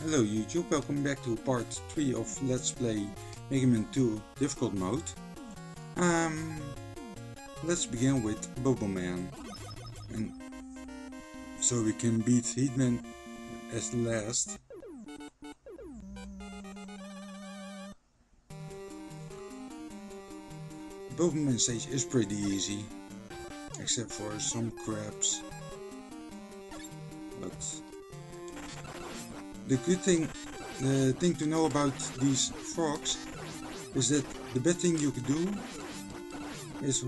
Hello YouTube, welcome back to part 3 of Let's Play Mega Man 2 difficult mode. Let's begin with Bubble Man. And so we can beat Heatman as last. Bubble Man stage is pretty easy, except for some crabs. But the thing to know about these frogs is that the best thing you could do is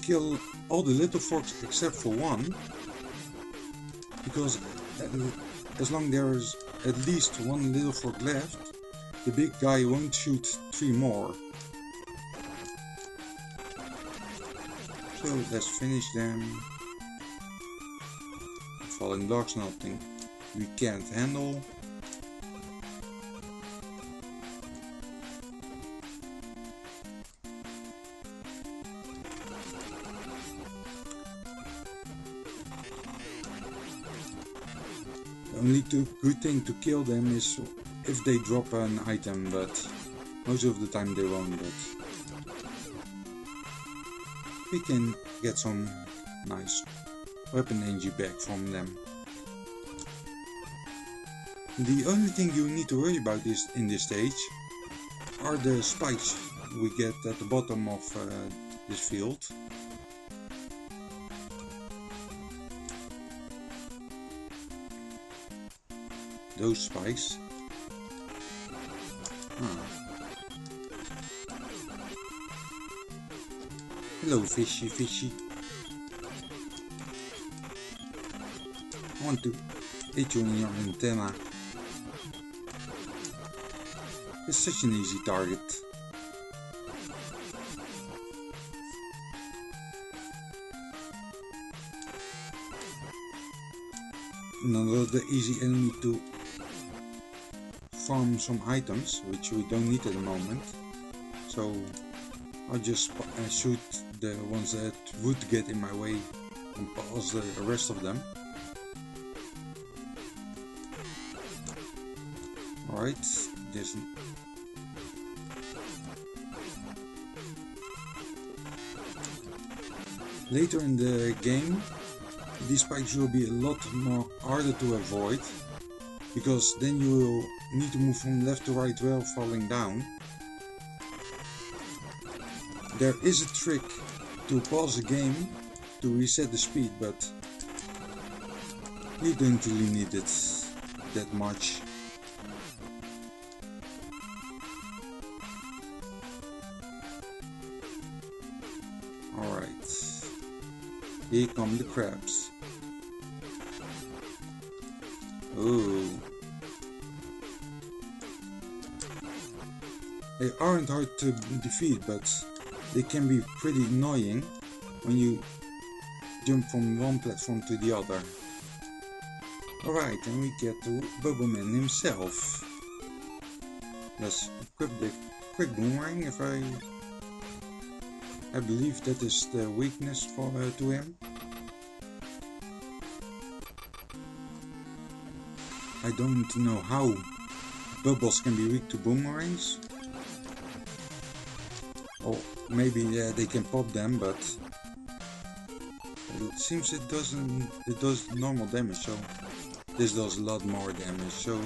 kill all the little frogs except for one, because as long as there is at least one little frog left, the big guy won't shoot 3 more. So let's finish them. Falling blocks, nothing we can't handle. The only good thing to kill them is if they drop an item, but most of the time they won't. But we can get some nice weapon energy back from them. The only thing you need to worry about is in this stage are the spikes we get at the bottom of this field. Those spikes. Hello fishy fishy. I want to hit you in your antenna. It's such an easy target. Another easy enemy to farm some items, which we don't need at the moment. So I'll just shoot the ones that would get in my way and pass the rest of them. Alright, there's later in the game these spikes will be a lot more harder to avoid, because then you will need to move from left to right while falling down. There is a trick to pause the game to reset the speed, but you don't really need it that much. Alright, here come the crabs. Oh, they aren't hard to defeat, but they can be pretty annoying when you jump from one platform to the other. Alright, and we get to Bubble Man himself. Let's equip the quick boomerang. If I believe that is the weakness for to him. I don't know how bubbles can be weak to boomerangs. Or maybe they can pop them, but it seems it does normal damage, so this does a lot more damage. So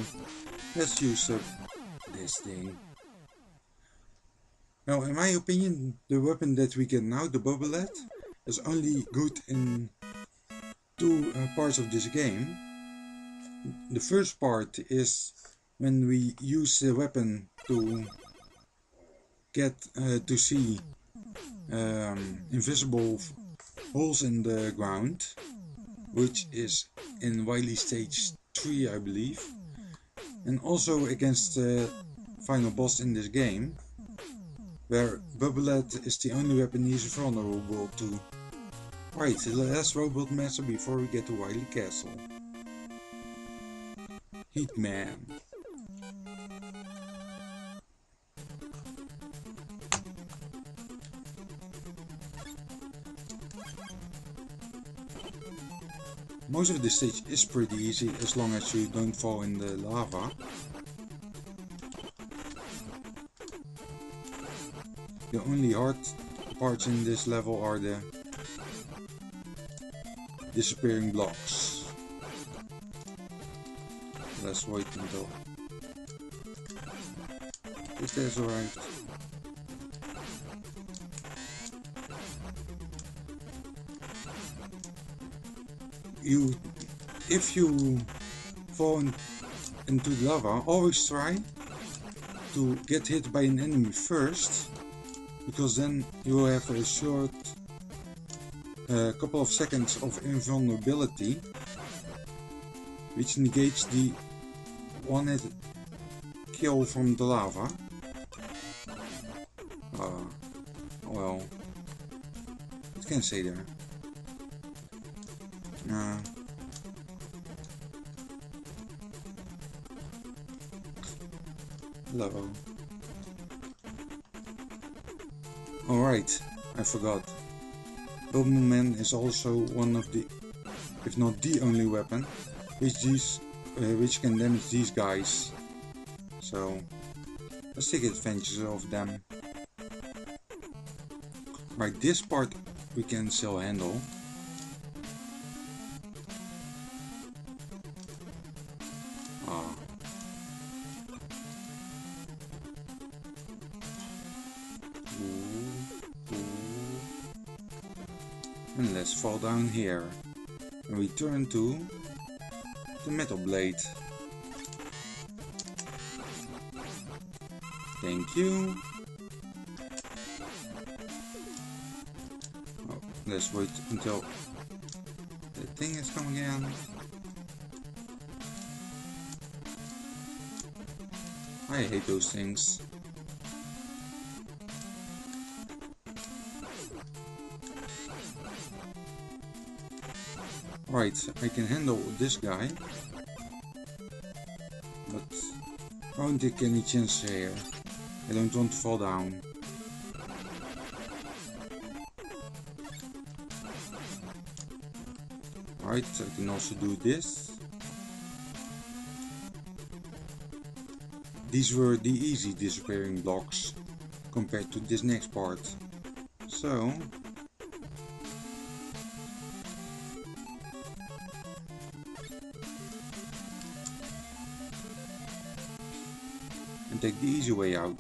let's use this thing. Now, in my opinion, the weapon that we get now, the Bubblehead, is only good in 2 parts of this game. The first part is when we use the weapon to get to see invisible holes in the ground, which is in Wily stage 3, I believe, and also against the final boss in this game, where Bubblehead is the only weapon he's vulnerable to. Right, the last robot master before we get to Wily Castle. Heatman. Most of this stage is pretty easy as long as you don't fall in the lava. The only hard parts in this level are the disappearing blocks. Let's wait until this has arrived. If you fall into the lava, always try to get hit by an enemy first, because then you will have a short couple of seconds of invulnerability, which negates the one-hit kill from the lava. Well, what can I say there? Hello. Alright, I forgot. Bubble Man is also one of the, if not the only weapon, which can damage these guys. So, let's take advantage of them. Right, this part we can still handle. And let's fall down here and return to the metal blade. Thank you. Oh, let's wait until the thing has come again. I hate those things. Right, I can handle this guy, but I won't take any chances here. I don't want to fall down. Right, I can also do this. These were the easy disappearing blocks compared to this next part. So, and take the easy way out.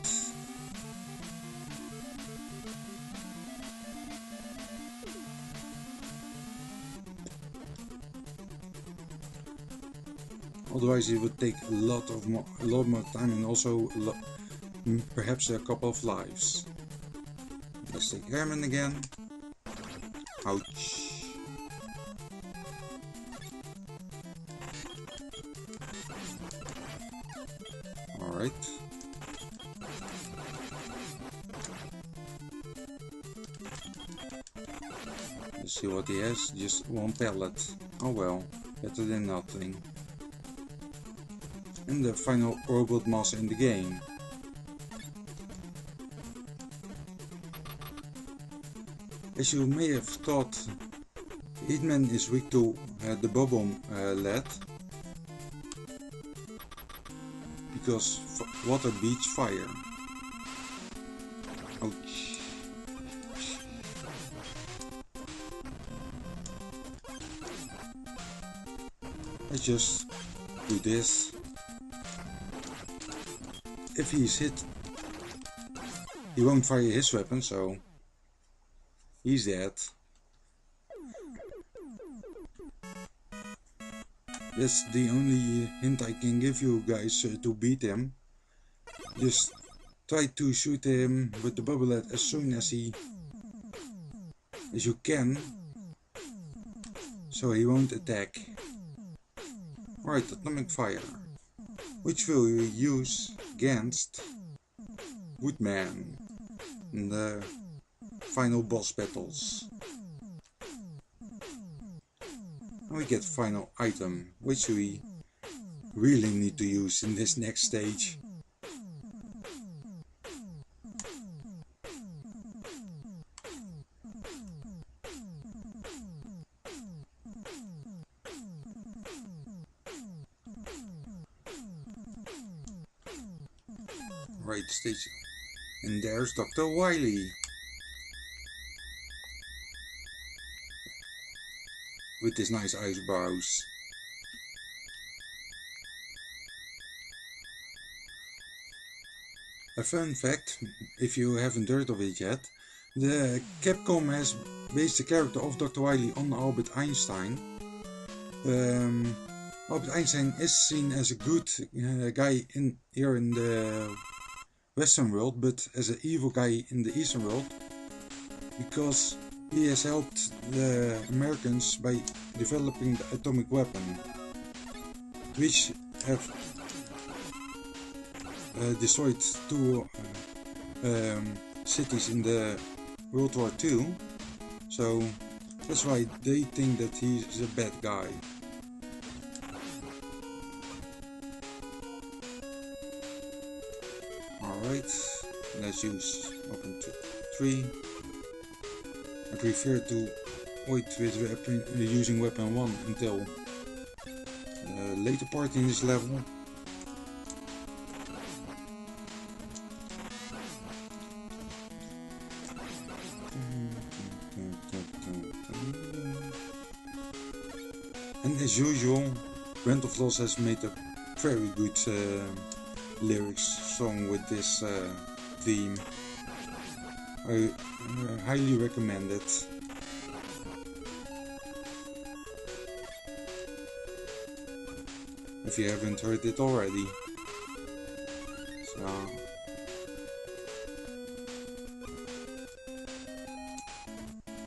Otherwise it would take a lot more time and also perhaps a couple of lives. Let's take Herman again. Ouch. Alright. Let's see what he has. Just one pellet. Oh well, better than nothing. And the final robot master in the game. As you may have thought, Hitman is weak to the bubble lead, because water beats fire. Ouch. Let's just do this. If he's hit, he won't fire his weapon, so he's dead. That's the only hint I can give you guys to beat him. Just try to shoot him with the bubble lead as soon as you can, so he won't attack. Alright, atomic fire, which will you use against Woodman in the final boss battles. And we get final item, which we really need to use in this next stage. Right stage. And there's Dr. Wily. With his nice eyebrows. A fun fact, if you haven't heard of it yet, the Capcom has based the character of Dr. Wily on Albert Einstein. Albert Einstein is seen as a good guy here in the Western world, but as an evil guy in the Eastern world, because he has helped the Americans by developing the atomic weapon, which have destroyed two cities in the World War II. So that's why they think that he's a bad guy. Alright, let's use open 3. I prefer to wait with weapon, using weapon 1 until the later part in this level. And as usual, Brand of Loss has made a very good lyrics song with this theme. I highly recommend it. If you haven't heard it already. So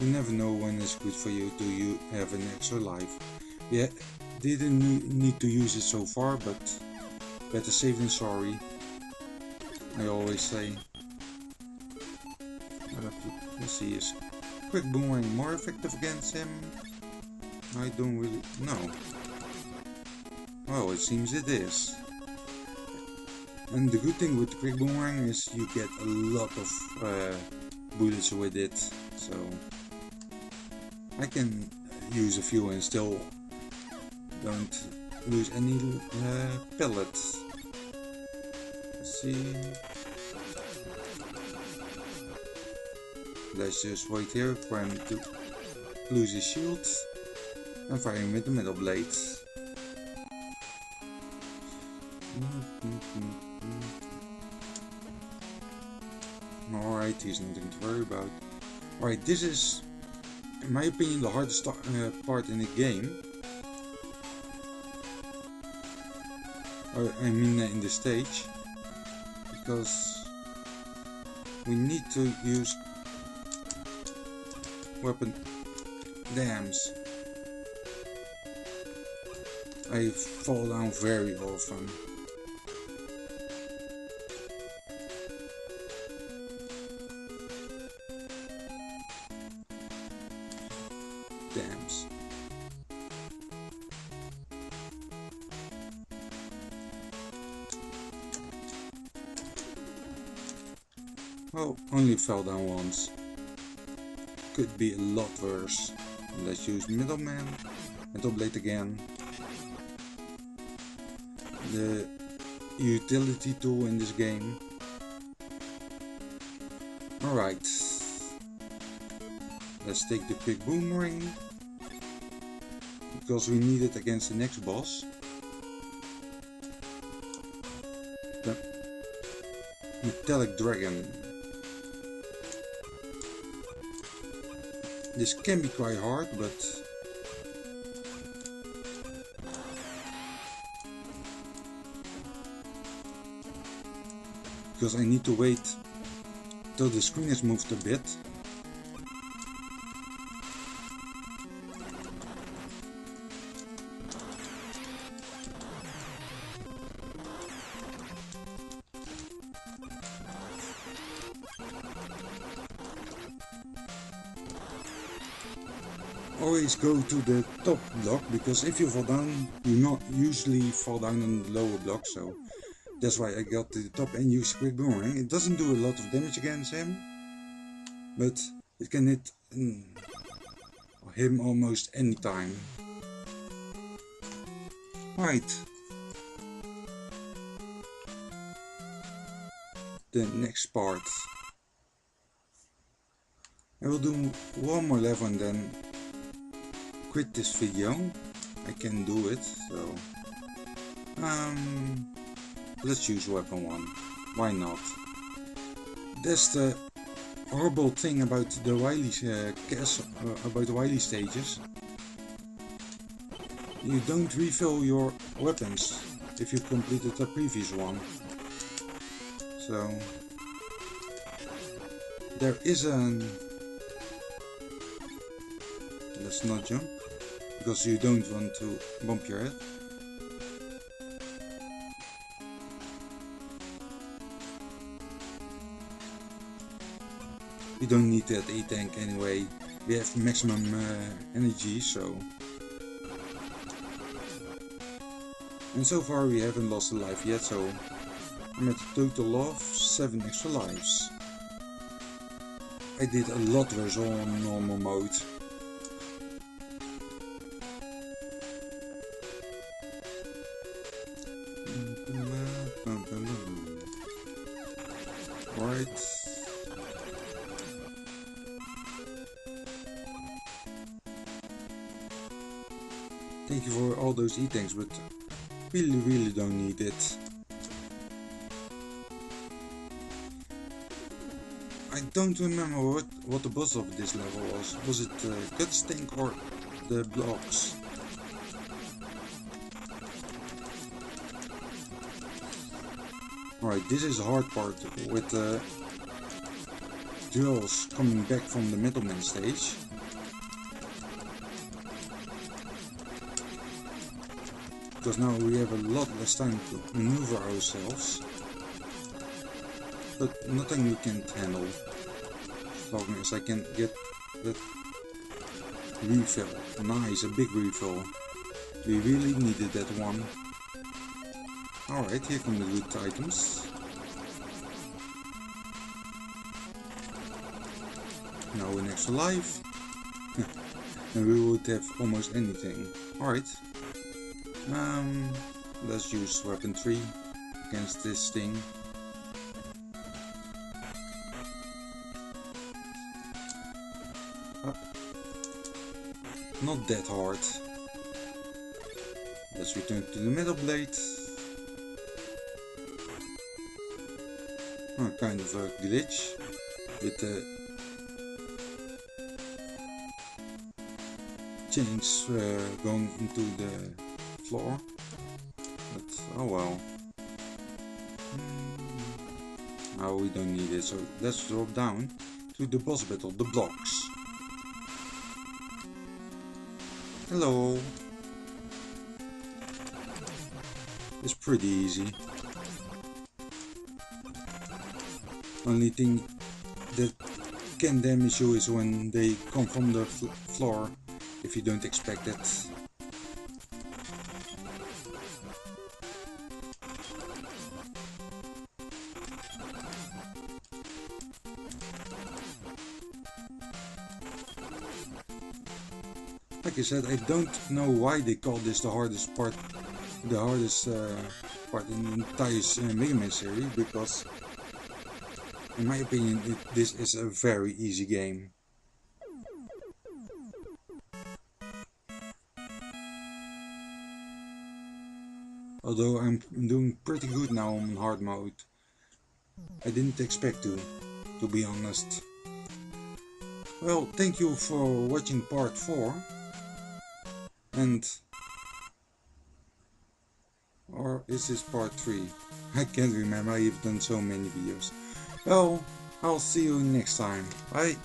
you never know when it's good for you to have an extra life. Yeah, didn't need to use it so far, but better safe than sorry, I always say. Let's see, is quick boomerang more effective against him? I don't really know. Well, it seems it is. And the good thing with the quick boomerang is you get a lot of bullets with it, so I can use a few and still don't lose any pellets. Let's see. Let's just wait here for him to lose his shield and fire him with the metal blades. Alright, he's nothing to worry about. Alright, this is, in my opinion, the hardest part in the game. I mean in the stage. Because we need to use weapon dams. I fall down very often. Dams. Oh, only fell down once. Could be a lot worse. Let's use middleman. Metal blade again. The utility tool in this game. Alright. Let's take the quick boomerang. Because we need it against the next boss. The metallic dragon. This can be quite hard, but because I need to wait till the screen has moved a bit. Always go to the top block, because if you fall down, you not usually fall down on the lower block, so that's why I got to the top and use quick boomerang. It doesn't do a lot of damage against him, but it can hit him almost any time. Right. the next part. I will do one more level and then quit this video. I can do it, so let's use weapon 1. Why not? That's the horrible thing about the Wily about the Wily stages. You don't refill your weapons if you completed the previous one. So there is an... Let's not jump, because you don't want to bump your head. We don't need that E-tank anyway. We have maximum energy, so... And so far we haven't lost a life yet, so I'm at a total of 7 extra lives. I did a lot worse on normal mode. Alright. Thank you for all those E-tanks, but really don't need it. I don't remember what the boss of this level was. Was it the guts tank or the blocks? Alright, this is the hard part with the drills coming back from the Middleman stage. Because now we have a lot less time to maneuver ourselves. But nothing we can't handle. As long as I can get that refill. Nice, a big refill. We really needed that one. Alright, here come the good items. Now an extra life. And we would have almost anything. Alright. Let's use weapon 3 against this thing. Not that hard. Let's return to the metal blade. Kind of a glitch with the chains going into the floor. But oh well. Oh, we don't need it, so let's drop down to the boss battle, the blocks. Hello. It's pretty easy. Only thing that can damage you is when they come from the floor if you don't expect it. Like I said, I don't know why they call this the hardest part in the entire Mega Man series, because in my opinion this is a very easy game. Although I'm doing pretty good now on hard mode. I didn't expect to be honest. Well, thank you for watching part 4. And... or is this part 3? I can't remember, I've done so many videos. Well, I'll see you next time. Bye!